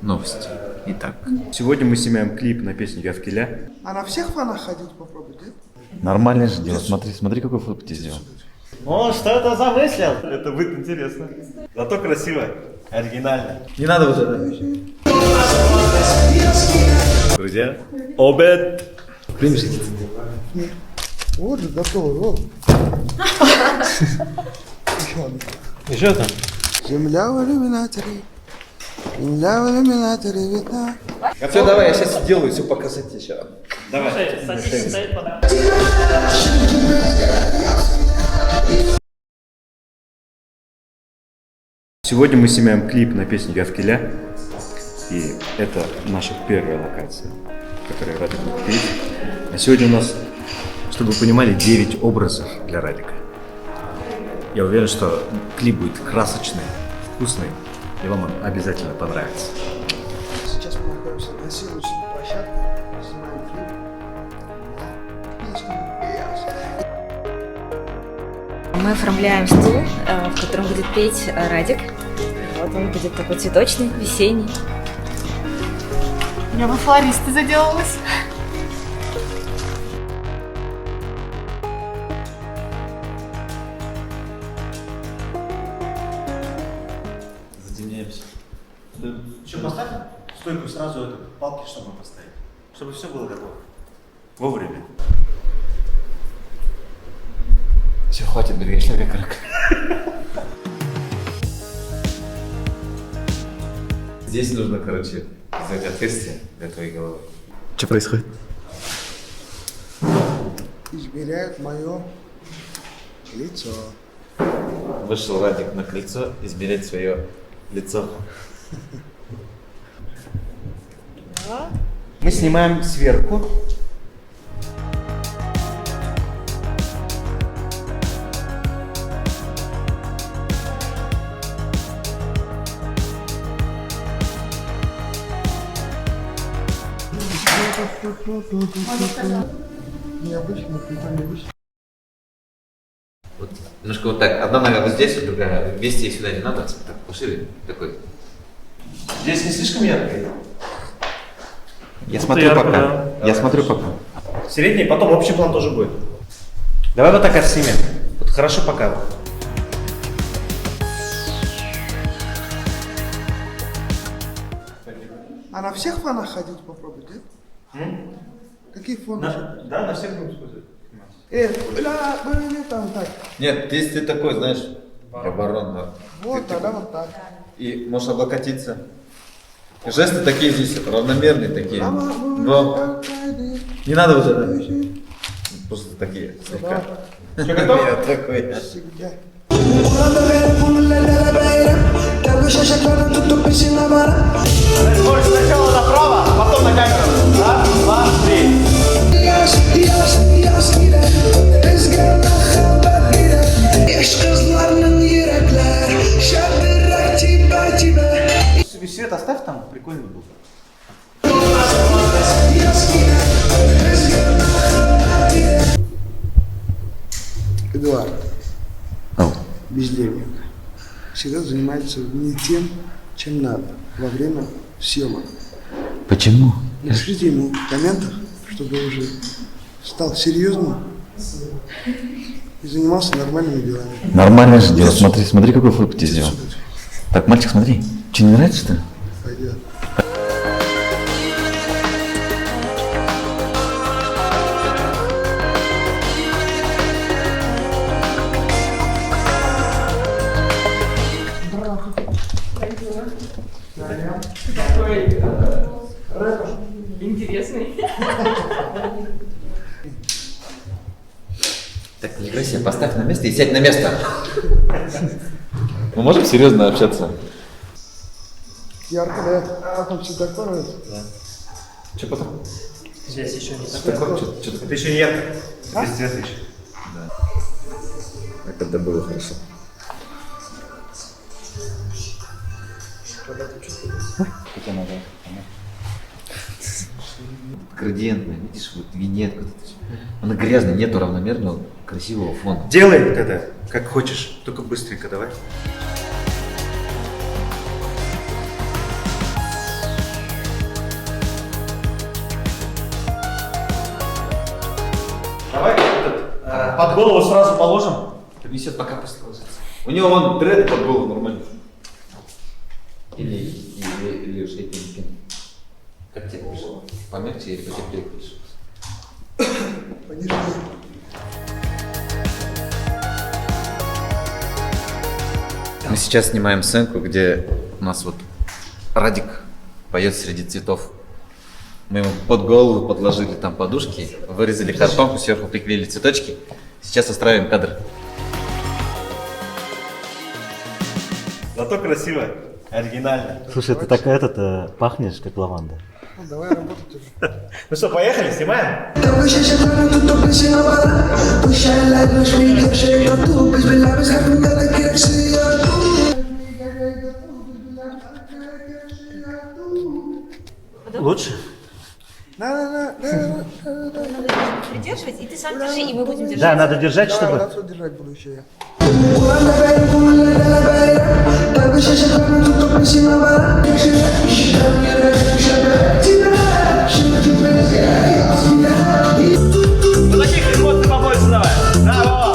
новости. Итак, сегодня мы снимаем клип на песню «Я в Киля». А на всех фанах ходить попробуйте? Нормальное же дело. Смотри, какой фотку ты сделал. Он что это замыслил? Это будет интересно. Зато красиво, оригинально. Не надо вот это. Друзья, обед. Примешите. Вот же готово, вот. Еще одно. Еще там? Земля в иллюминаторе, земля в иллюминаторе видна. Все, давай, я сейчас сделаю все по красоте сейчас. Давай. Сегодня мы снимаем клип на песню «Я в Киля». И это наша первая локация, в которой Радик будет петь. А сегодня у нас, чтобы вы понимали, 9 образов для Радика. Я уверен, что клип будет красочный, вкусный, и вам он обязательно понравится. Сейчас мы находимся на съемочной площадке, снимаем клип на песню «Я». Мы оформляем стул, в котором будет петь Радик. Вот он будет такой цветочный, весенний. Я во флористы заделалась. Затемняемся. Еще поставь стойку сразу этот, палки, чтобы поставить. Чтобы все было готово. Вовремя. Все, хватит, береги человека. Здесь нужно, короче, сделать отверстие для твоей головы. Что происходит? Измеряют мое лицо. Вышел Радик на крыльцо измерять свое лицо. Мы снимаем сверху. Необычно, прикольно. Вот немножко вот так. Одна нога вот здесь, другая вместе и сюда не надо. Так, пошире. Такой. Здесь не слишком ярко? Я смотрю ярко, пока. да. Я смотрю пока. Средний, потом общий план тоже будет. Давай вот так отснимем. Вот хорошо пока. А на всех фанах ходить попробуйте? Какие фоны? Да, на всех будем использовать. Там так. Нет, здесь ты такой, знаешь, оборонно. Вот, тогда вот так. И можешь облокотиться. Жесты такие здесь равномерные такие. Но Не надо вот это. просто такие слегка. Что, готов? Я такой. Всегда. Больше сначала направо, потом на камеру. Раз, два, три. Свет оставь там, прикольно будет. Эдуард, Ау. бездельник, всегда занимается не тем, чем надо во время съемок. Почему? Напишите ему в комментах, чтобы уже стал серьезным и занимался нормальными делами. Нормальное же дело. Смотри, какой фотку ты сделал. Так, мальчик, смотри. Что, не нравится, что ли? Пойдет. Интересный. Так, некрасиво. Поставь на место и сядь на место. Мы можем серьезно общаться? Ярко, да? Как он всегда кормит? Что потом? Здесь еще не Что такое? Что-то Это еще не ярко. Без цвета еще. как это было хорошо. Как она, да? Градиентная, видишь, вот виньетка. Она грязная, нету равномерного красивого фона. Делай вот это, как хочешь, только быстренько давай. голову сразу положим. Висит пока после ложится. У него вон дред под голову нормально. Или уж эти не пин. Как тебе пришло? Помягче или потеплее пришло? Мы сейчас снимаем сценку, где у нас вот Радик поет среди цветов. Мы ему под голову подложили там подушки, вырезали картонку, сверху приклеили цветочки. Сейчас устраиваем кадр. Зато красиво, оригинально. Слушай, ты так пахнешь, как лаванда. Ну, давай работать уже. Ну что, поехали, снимаем? Лучше? Придерживать, и ты сам держи, и мы будем держать. Да, надо держать, Да, чтобы... вот отсюда держать буду еще я. Ну таких эмоций побольше давай. Браво!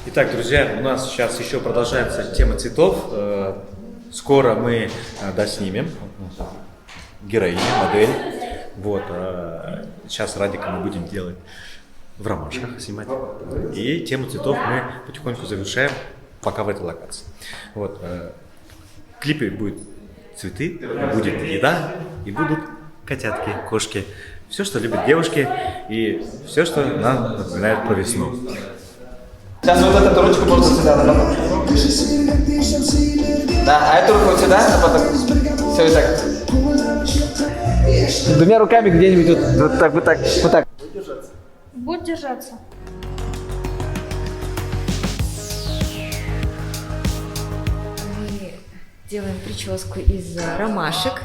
Итак, друзья, у нас сейчас еще продолжается тема цветов. Скоро мы доснимем героиню, модель. Вот. Сейчас Радика мы будем делать в ромашках снимать. И тему цветов мы потихоньку завершаем, пока в этой локации. Вот. В клипе будет цветы, будет еда и будут котятки, кошки. Все, что любят девушки и все, что нам напоминает про весну. Сейчас вот эту ручку можно сюда, да, потом. Да, а эту руку вот сюда, а потом все и так. Двумя руками где-нибудь вот так, вот так, вот так. Будь держаться. Мы делаем прическу из ромашек.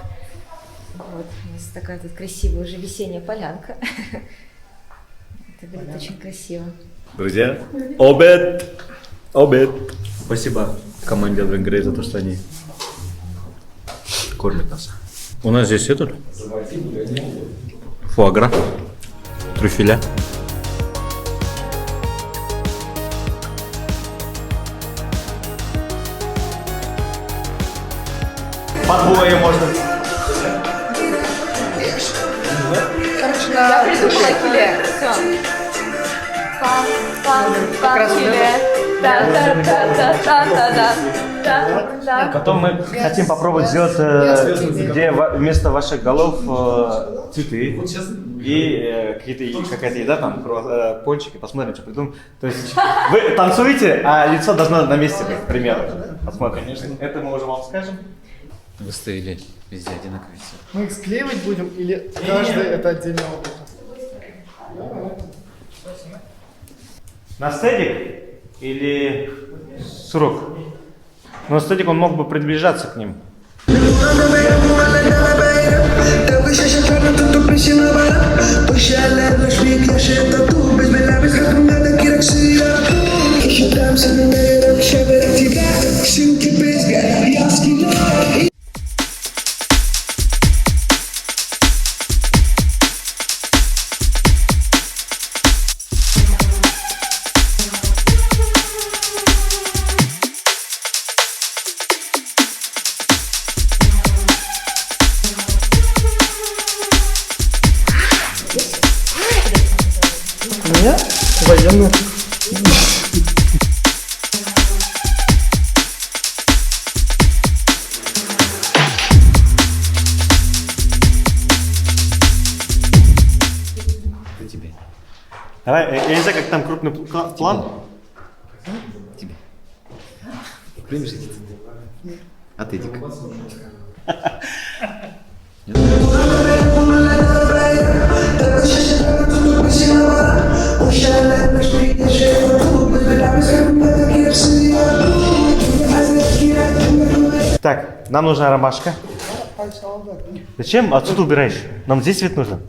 Вот, у нас такая тут красивая уже весенняя полянка. Это будет очень красиво. Друзья, обед! Обед! Спасибо команде Advent Grey за то, что они кормят нас. У нас здесь это фуагра, трюфеля. Под боем можно. Я придумала филе. Все. Потом мы хотим попробовать сделать, где вместо ваших голов цветы и какая-то еда, там, пончики, посмотрим, что придумаем. То есть вы танцуете, а лицо должно на месте быть, примерно. Посмотрим. Конечно. Это мы уже вам скажем. Выставили везде одинаково все. Мы их склеивать будем или каждый это отдельно облако? На стедик или сурок? Но стедик он мог бы приближаться к ним. Меня? Военную. Это тебе. Давай, я не знаю, как там крупный план. Тебе. Примешь эти? А ты, Дик? Так, нам нужна ромашка. Зачем? Отсюда убираешь. Нам здесь цвет нужен.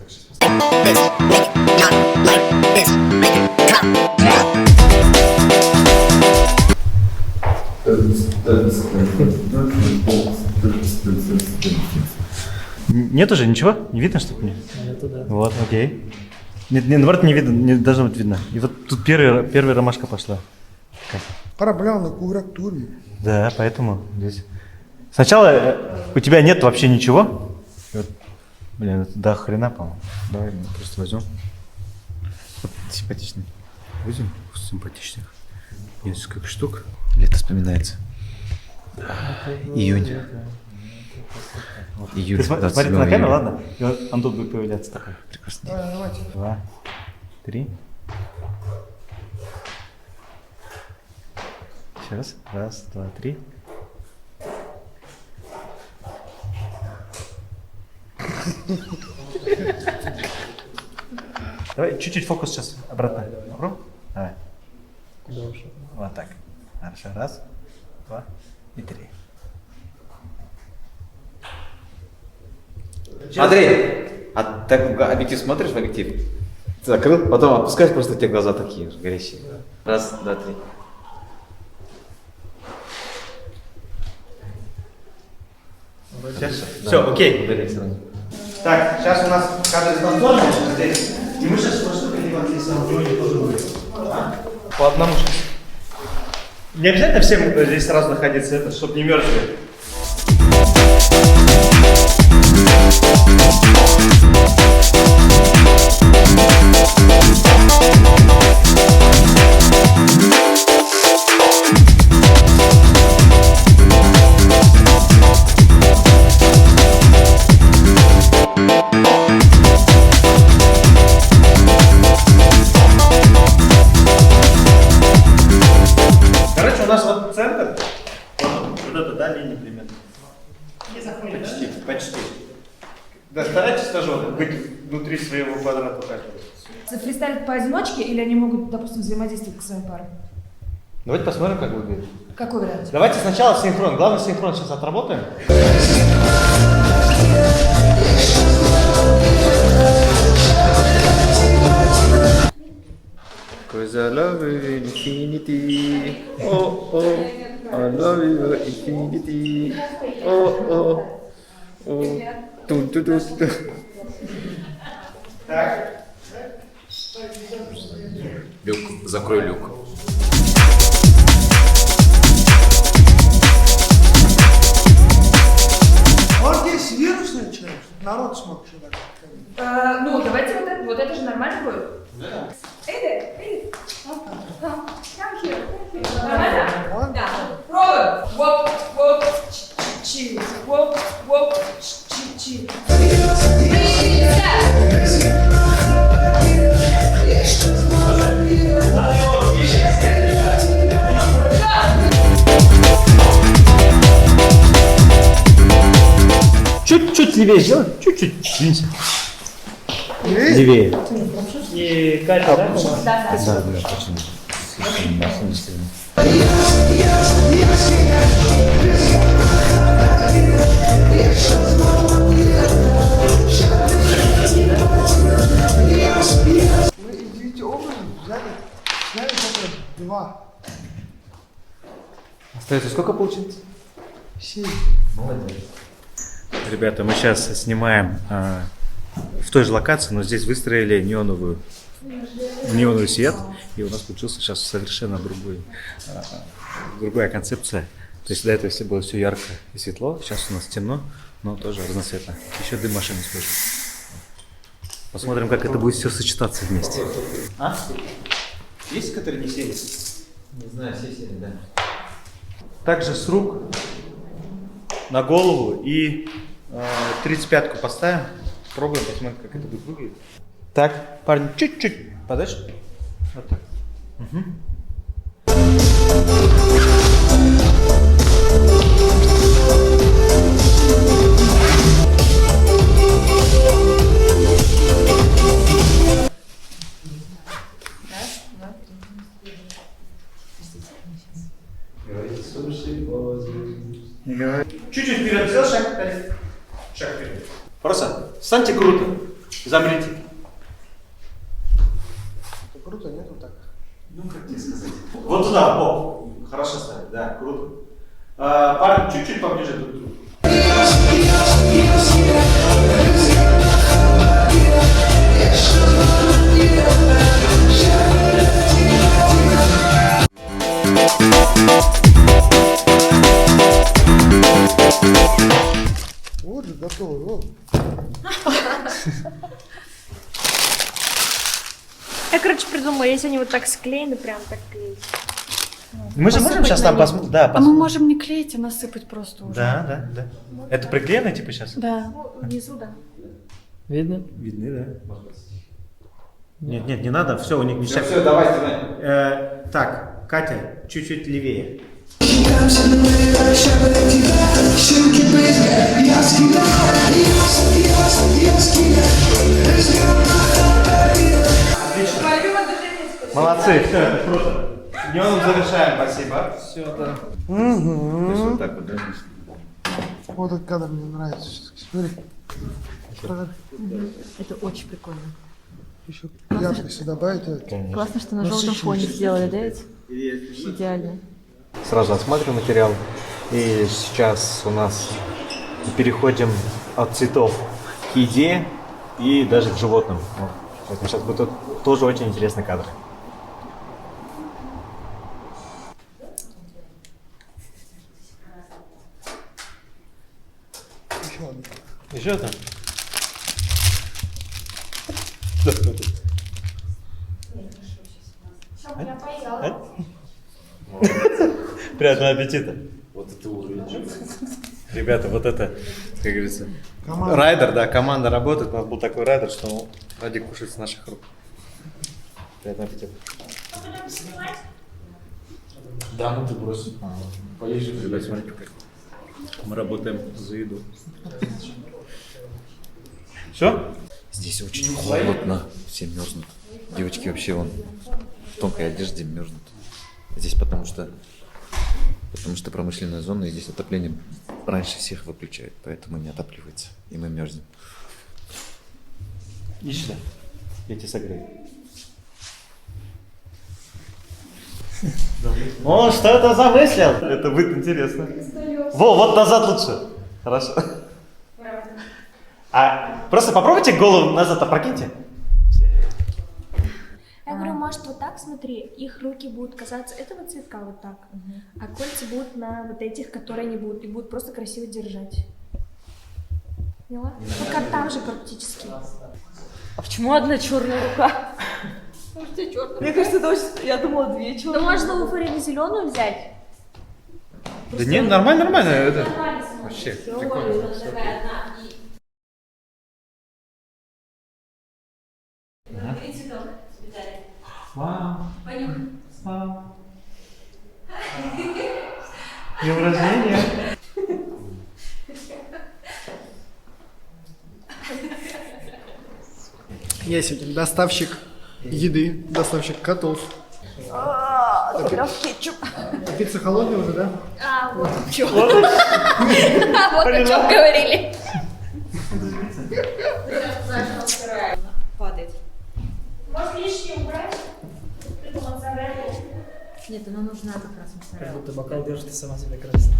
Нет уже ничего? Не видно, что ли? Нету, да. Вот, окей. Наоборот, не видно, не должно быть видно. И вот тут первая ромашка пошла. Проблема на кувырок турме. Да, поэтому здесь. Сначала у тебя нет вообще ничего. И вот, блин, это до хрена, по-моему. Давай мы просто возьмем. Вот симпатичный. Возьмем симпатичных. Несколько штук. Лето вспоминается. Июнь. Июль. Ты смотри 27 на камеру, июля. ладно? И вот он тут будет появляться такой. Прекрасно. Давайте. 2, 3. Еще раз. 1, 2, 3. Давай чуть-чуть фокус сейчас обратно. Попробуй. Давай. Вот так. Хорошо. 1, 2 и 3. Андрей, а так в объектив смотришь в объектив? Ты закрыл, потом опускаешь, просто у тебя глаза такие же горящие. 1, 2, 3. Все, окей. Ударяй сразу. Так, сейчас у нас кадр станционный здесь. И мы сейчас просто перейдем здесь на уровень тоже будет. По одному сейчас. Не обязательно всем здесь сразу находиться, это, чтобы не мерзли. Короче, у нас вот центр, вот это, да, линия примерно. Почти, почти. Да, старайтесь тоже вот быть внутри своего квадрата каждого. Фристайлить поодиночке или они могут, допустим, взаимодействовать к своим парам? Давайте посмотрим, как выглядит. Какой вариант? Давайте сначала синхрон. Главный синхрон сейчас отработаем. Cause I love you infinity. Oh, oh. I love you infinity. Oh, oh. Oh. Тун-ту-ту-ту. Так. Люк, закрой люк. Он здесь вирусный человек, чтобы народ смог еще так. Ну, давайте вот это же нормально будет. Да. Нормально? Да. Пробуем. Воп, воп, чи, воп, воп, чи. Чуть-чуть левее сделай. Чуть-чуть. Видите? Левее. И Катя, да? Да. Да, очень. Мы извините, образом взяли, сняли только 2, Остается сколько получается? 7. Ребята, мы сейчас снимаем в той же локации, но здесь выстроили неоновый свет, и у нас получился сейчас совершенно другая концепция. То есть до этого, если было все ярко и светло, сейчас у нас темно, но тоже разноцветно. Еще дым машины слышим. Посмотрим, как это будет все сочетаться вместе. А? Есть, которые не сели? Не знаю, все сели, да. Также с рук на голову и 35-ку поставим. Пробуем, посмотрим, как это будет выглядеть. Так, парни, чуть-чуть подальше. Вот так. Угу. Чуть-чуть вперед, сделай шаг, шаг вперед. Просто встаньте круто, замрите. Ну, как тебе сказать? Вот туда, в бок. Хорошо ставить, да, круто. Парень, чуть-чуть поближе тут. Вот же готовый, вот. Я, короче, придумала, если они вот так склеены, прям так клеить. Мы же можем сейчас там посмотреть? Да, А мы можем не клеить, а насыпать просто уже. Да. Это приклеено типа сейчас? Да. Ну, внизу, да. Видно? Видны, да. Нет, не надо, все, у них не Все, давай, снимай. Так, Катя, чуть-чуть левее. Молодцы, все, это круто. Днем завершаем, спасибо. Все, да. Вот так вот, да? Вот этот кадр мне нравится. Смотри. Это очень прикольно. Еще яркости добавить. Классно, что на желтом фоне сделали, да ведь? Идеально. Сразу осматриваем материал. И сейчас у нас переходим от цветов к еде и даже к животным. Вот. Поэтому сейчас будет тоже очень интересный кадр. Еще один. Еще одна? Приятного аппетита. Вот это уровень. Ребята, вот это, как говорится, Команда. райдер, да, команда работает. У нас был такой райдер, что Радик кушает с наших рук. Приятного аппетита. Да, ну ты брось. Поешь. Ребята, смотрите, как мы работаем за еду. Все? Здесь очень холодно, все мерзнут. Девочки вообще вон в тонкой одежде мерзнут. Здесь потому что промышленная зона, и здесь отопление раньше всех выключают, поэтому не отапливается, и мы мерзнем. Иди сюда, я тебя согрею. О, что это замыслил? Это будет интересно. Во, вот назад лучше. Хорошо. А просто попробуйте голову назад опрокиньте. Я говорю, может, вот так, смотри, их руки будут касаться этого цветка вот так, а кольца будут на вот этих, которые не будут, и будут просто красиво держать. Поняла? Ну, как там же практически. А почему одна черная рука? Мне кажется, это очень... Я думала, две черные. Ну, можно у Фарины зеленую взять. Да не, нормально. Это... Вообще, прикольно. Мам. Мам. Днем рождения. Я сегодня доставщик еды, доставщик котов. Кетчуп. Пицца холодная уже, да? А, вот о чем. Вот о чем говорили. Падает. Может, лишнее убрать? Это моцареллу. Нет, она нужна как раз моцарелла. Как будто бокал держит и сама себе красит.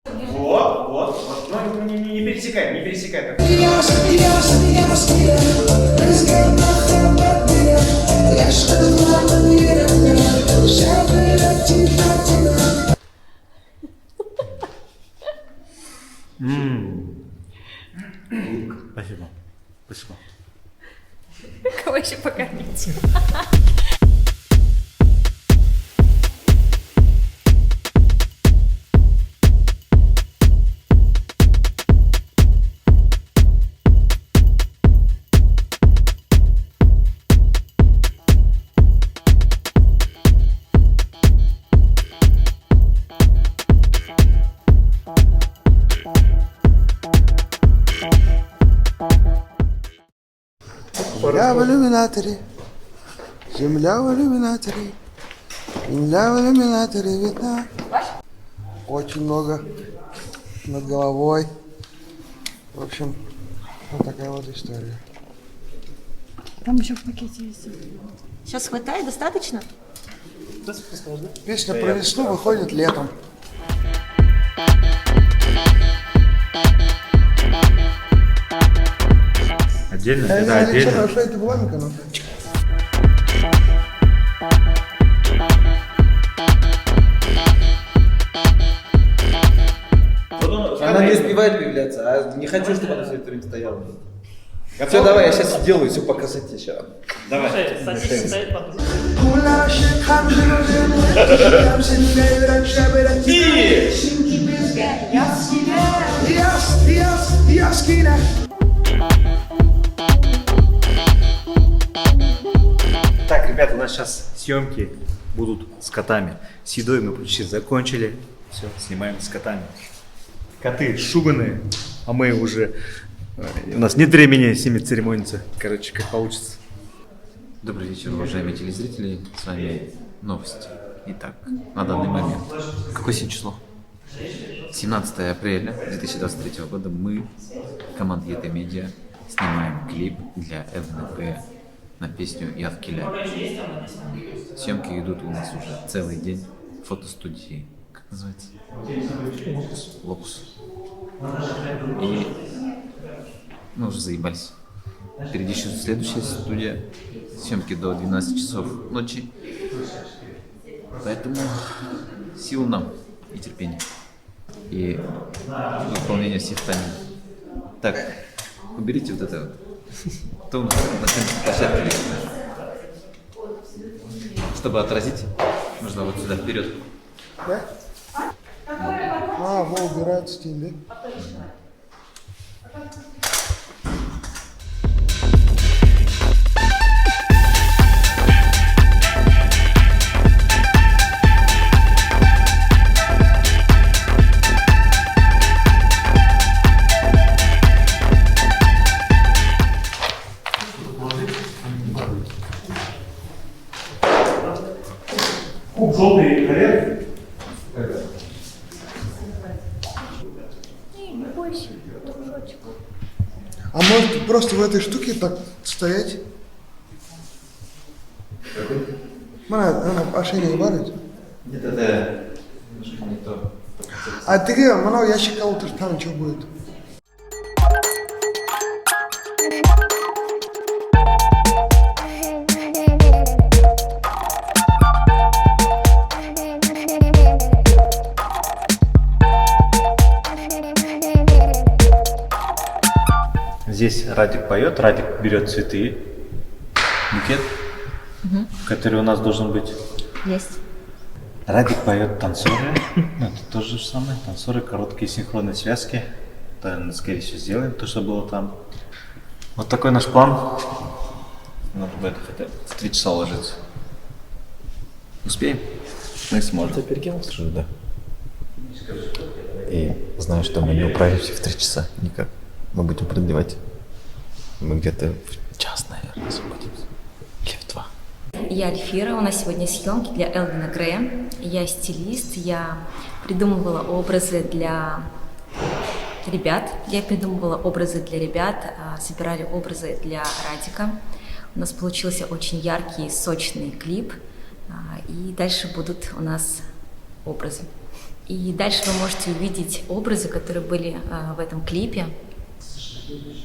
Вот. Ну, не пересекай. Спасибо. Кого еще покормить? Я в иллюминаторе, земля в иллюминаторе, земля в иллюминаторе видна. Очень много над головой. В общем, вот такая вот история. Там еще в пакете есть. Сейчас хватает, достаточно? Песня про весну выходит летом. Отдельно? Я Да, не отдельно. хорошо это была, но... Она не успевает появляться, а не хочу, чтобы она все это время стояла. Все, давай, я сейчас сделаю все по красоте сейчас. Так, ребята, у нас сейчас съемки будут с котами. С едой мы почти закончили. Все, снимаем с котами. Коты шуганые, а мы уже... У нас нет времени с ними церемониться. Короче, как получится. Добрый вечер, уважаемые телезрители. С вами новости. Итак, на данный момент. Какое сегодня число? 17 апреля 2023 года мы, команда ЕТ Медиа, снимаем клип для ЛНП на песню «Я в Киле». Съемки идут у нас уже целый день в фотостудии. Как называется? Локус. И мы уже заебались. Впереди еще следующая студия. Съемки до 12 часов ночи. Поэтому сил нам и терпения. И выполнение всех таймингов. Так, уберите вот это вот. То у нас на съемочной площадке лежит. Чтобы отразить, нужно вот сюда вперед. Да? А, во, убирают стиль, да? Желтый налет. Не бойся, дружочек. А может просто в этой штуке так стоять? Она ошейник барит. Нет, это немножко не то. А ты, мана ящик кого-то там что будет? Здесь Радик поет, Радик берет цветы, букет, который у нас должен быть. Есть. Радик поет танцоры, это тоже же самое, танцоры, короткие синхронные связки. Это, скорее всего, сделаем то, что было там. Вот такой наш план. Надо бы это хотя бы в 3 часа ложиться. Успеем? Мы сможем. Ты перекинул? Скажу, да. И знаю, что мы не управимся в 3 часа никак. Мы будем продлевать. Мы где-то в час, наверное, освободимся. Или в 2. Я Альфира, у нас сегодня съемки для Элвина Грея. Я стилист, я придумывала образы для ребят. Собирали образы для Радика. У нас получился очень яркий, сочный клип. И дальше будут у нас образы. И дальше вы можете увидеть образы, которые были в этом клипе.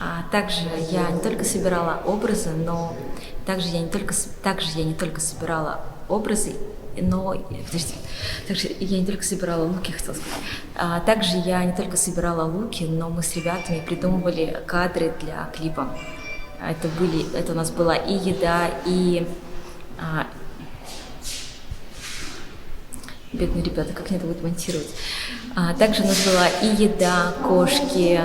А также я не только собирала образы, но также я не только собирала образы, но также я не только собирала луки, хотела сказать. Также я не только собирала луки, но мы с ребятами придумывали кадры для клипа. Это у нас была и еда, и бедные ребята, как они это будут монтировать. Также у нас была и еда, кошки,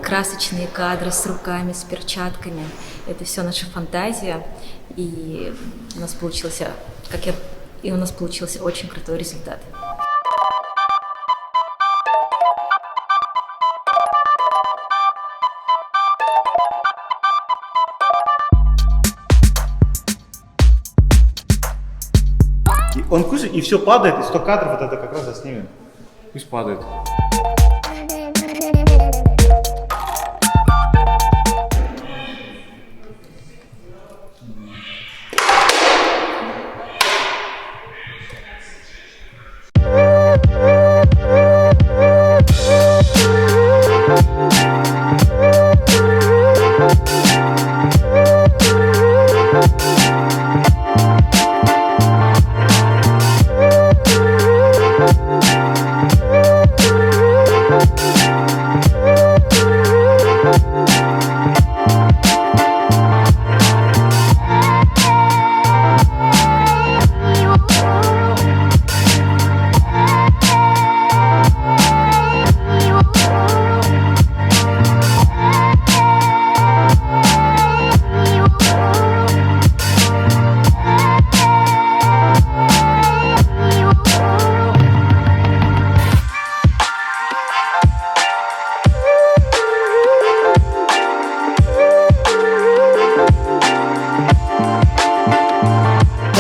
красочные кадры с руками, с перчатками. Это все наша фантазия. И у нас получился, очень крутой результат. Он кушает, и все падает, и 100 кадров вот это как раз заснимем. Пусть падает.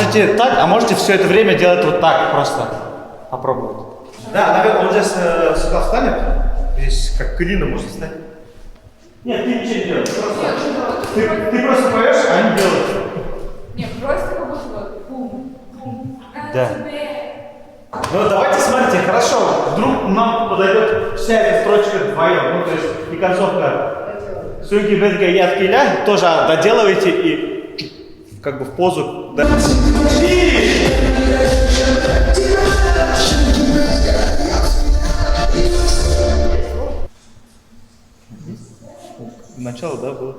можете так, а можете все это время делать вот так, просто попробовать. Да, наверное, он здесь сюда встанет. Здесь как клином можно встать. Нет, ты ничего не делаешь. Ты просто поешь, а они делают. Нет, просто как будто вот бум-бум. Да. Ну давайте смотрите, хорошо, вдруг нам подойдет вся эта строчка вдвоем, ну то есть и концовка «Сюнки бедга яткиля» тоже доделывайте и как бы в позу. Да. Начало, да, было?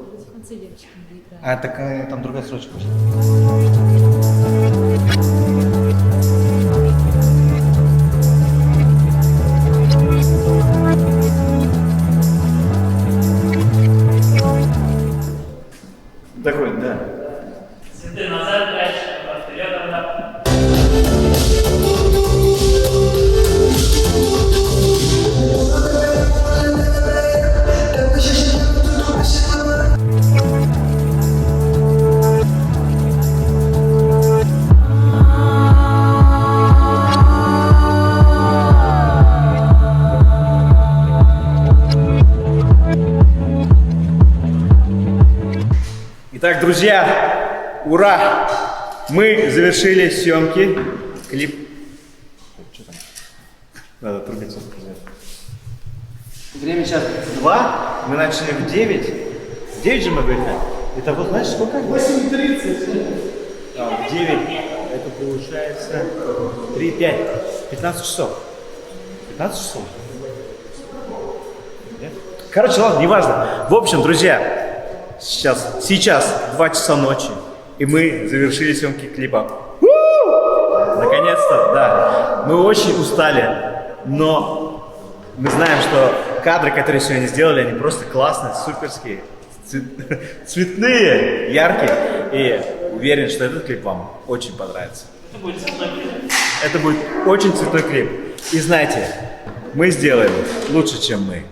А, так там другая строчка. Такой, да. Цветы назад, дальше, вперед, назад. Итак, друзья, ура! Мы завершили съемки. Клип. Что там? Надо трубиться. Время сейчас 2. Мы начали в 9. 9 же мы выехали. Это вот знаешь сколько? 8:30. В 9. Это получается 3, 5. 15 часов. 15 часов. Нет? Короче, ладно, неважно. В общем, друзья. Сейчас 2 часа ночи, и мы завершили съемки клипа. Наконец-то, да. Мы очень устали, но мы знаем, что кадры, которые сегодня сделали, они просто классные, суперские, цветные, яркие. И уверен, что этот клип вам очень понравится. Это будет очень цветной клип. И знаете, мы сделаем лучше, чем мы.